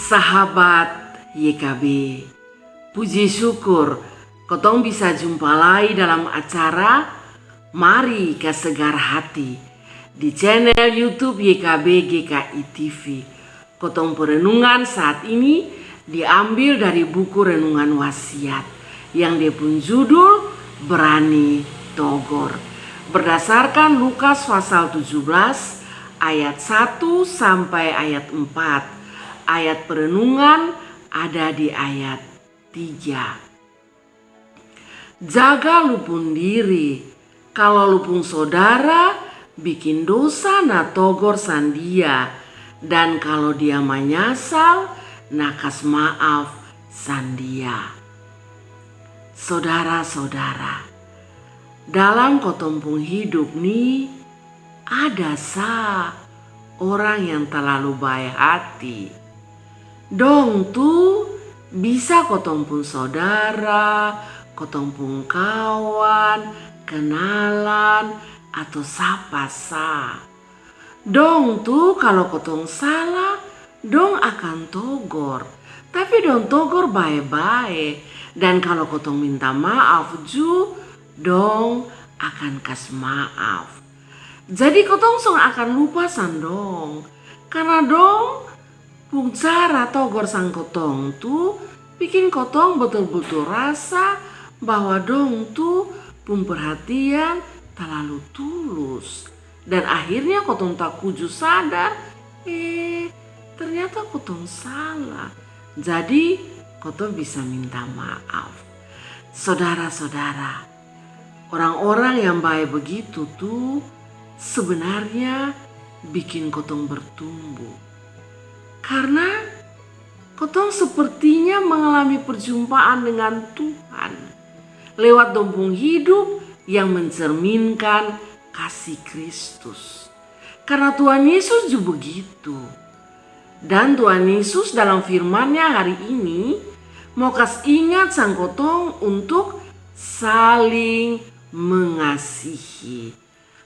Sahabat YKB, puji syukur kotong bisa jumpa lagi dalam acara Mari Kesegar Hati di channel YouTube YKB GKI TV. Kotong perenungan saat ini diambil dari buku renungan wasiat yang dipun judul Berani Togor, berdasarkan Lukas pasal 17 ayat 1 sampai ayat 4. Ayat perenungan ada di ayat 3. Jaga lupun diri, kalau lupung saudara bikin dosa na togor sandia, dan kalau dia menyasal na kas maaf sandia. Saudara-saudara, dalam kotompung hidup nih ada orang yang terlalu baik hati. Dong tuh bisa kotong pun saudara, kotong pun kawan, kenalan, atau sapa sa. Dong tuh kalau kotong salah, dong akan togor. Tapi dong togor baik-baik. Dan kalau kotong minta maaf dong akan kas maaf. Jadi kotong akan lupa sandong. Karena dong pung cara togor sang kotong tuh bikin kotong betul-betul rasa bahwa dong tuh pung perhatian terlalu tulus. Dan akhirnya kotong tak kuju sadar, ternyata kotong salah. Jadi kotong bisa minta maaf. Saudara-saudara, orang-orang yang baik begitu tuh sebenarnya bikin kotong bertumbuh. Karena kotong sepertinya mengalami perjumpaan dengan Tuhan lewat dompung hidup yang mencerminkan kasih Kristus. Karena Tuhan Yesus juga begitu. Dan Tuhan Yesus dalam firman-Nya hari ini mau kas ingat sang kotong untuk saling mengasihi.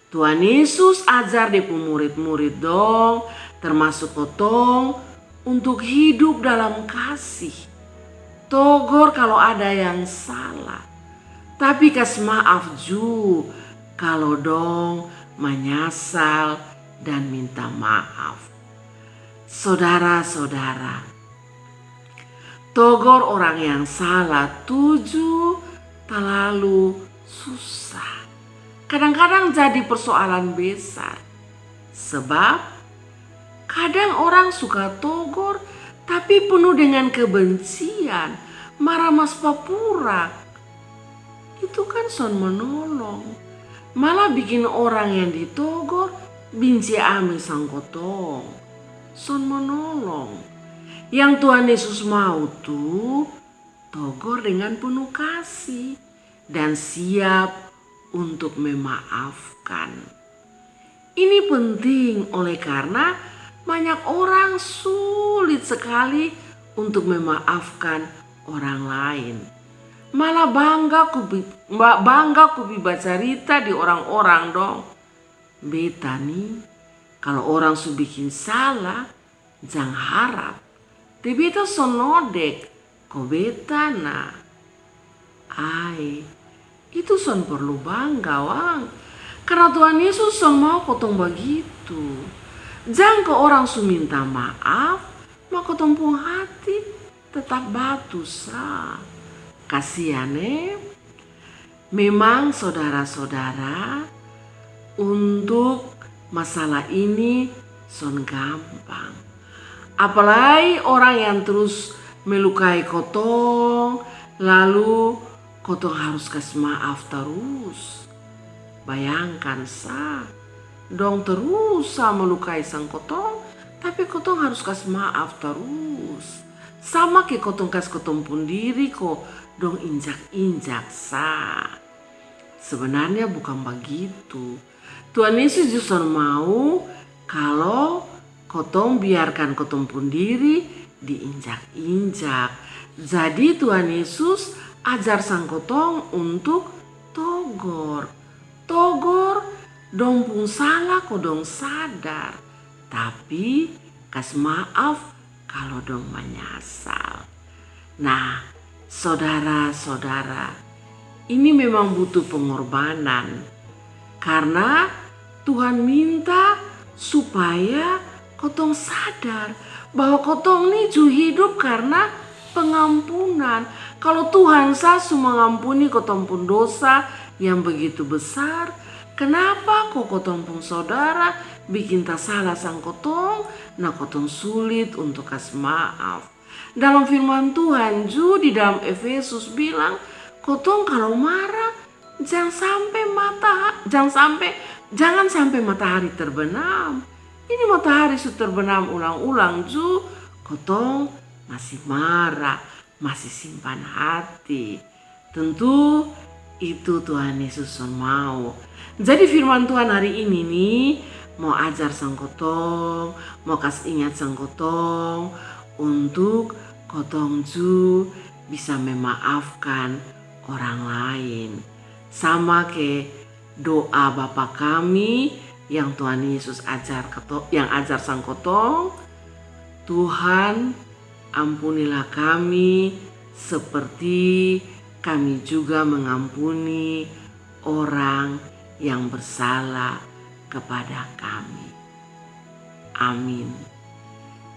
Tuhan Yesus ajar de murid-murid dong, termasuk kotong, untuk hidup dalam kasih. Togor kalau ada yang salah, tapi kas maaf kalau dong menyesal dan minta maaf. Saudara-saudara, togor orang yang salah terlalu susah. Kadang-kadang jadi persoalan besar. Sebab kadang orang suka togor tapi penuh dengan kebencian, marah mas papurak. Itu kan son menolong. Malah bikin orang yang ditogor benci ame sang kotong. Son menolong. Yang Tuhan Yesus mau tuh togor dengan penuh kasih dan siap untuk memaafkan. Ini penting oleh karena banyak orang sulit sekali untuk memaafkan orang lain. Malah bangga kubi baca cerita di orang-orang dong. Beta nih, kalau orang su bikin salah, jangan harap. Tapi beta sonodek, ko beta na. Itu son perlu bangga wang. Karena Tuhan Yesus son mau kotong begitu. Jangan ke orang su minta maaf, maka kotong pung hati tetap batu sa. Kasihan Memang saudara-saudara, untuk masalah ini son gampang. Apalagi orang yang terus melukai kotong, lalu kotong harus kasih maaf terus. Bayangkan dong terus melukai sang kotong, tapi kotong harus kasih maaf terus. Sama kayak kotong kasih kotong pun diri kok dong injak-injak Sebenarnya bukan begitu. Tuhan Yesus justru mau kalau kotong biarkan kotong pun diri diinjak-injak. Jadi Tuhan Yesus ajar sang kotong untuk togor. Dong pun salah kok dong sadar. Tapi kas maaf kalau dong menyasal. Nah, saudara-saudara, ini memang butuh pengorbanan. Karena Tuhan minta supaya kotong sadar bahwa kotong ini ju hidup karena pengampunan. Kalau Tuhan sasu mengampuni kotong pun dosa yang begitu besar, kenapa kok kotong pun saudara bikin tak salah sang kotong, nah kotong sulit untuk kasih maaf. Dalam firman Tuhan di dalam Efesus bilang, kotong kalau marah jangan sampai matahari terbenam. Ini matahari sudah terbenam ulang-ulang kotong masih marah, masih simpan hati. Tentu itu Tuhan Yesus mau. Jadi firman Tuhan hari ini nih mau ajar sang kotong, mau kasih ingat sang kotong untuk kotong bisa memaafkan orang lain. Sama ke doa Bapa kami yang Tuhan Yesus ajar sang kotong. Tuhan, ampunilah kami seperti kami juga mengampuni orang yang bersalah kepada kami. Amin.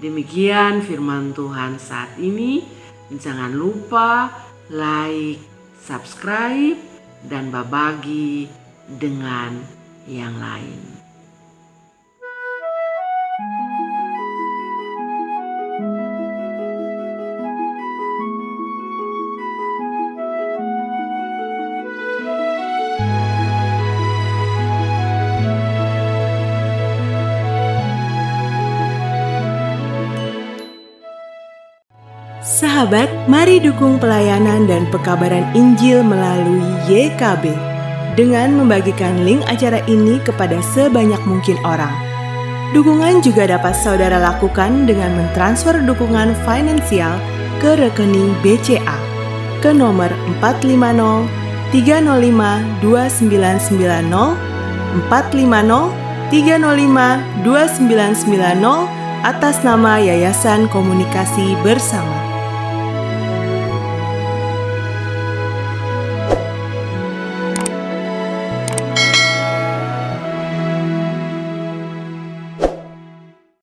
Demikian firman Tuhan saat ini. Jangan lupa like, subscribe, dan berbagi dengan yang lain. Sahabat, mari dukung pelayanan dan pekabaran Injil melalui YKB dengan membagikan link acara ini kepada sebanyak mungkin orang. Dukungan juga dapat saudara lakukan dengan mentransfer dukungan finansial ke rekening BCA ke nomor 450 305 2990 450 305 2990 atas nama Yayasan Komunikasi Bersama.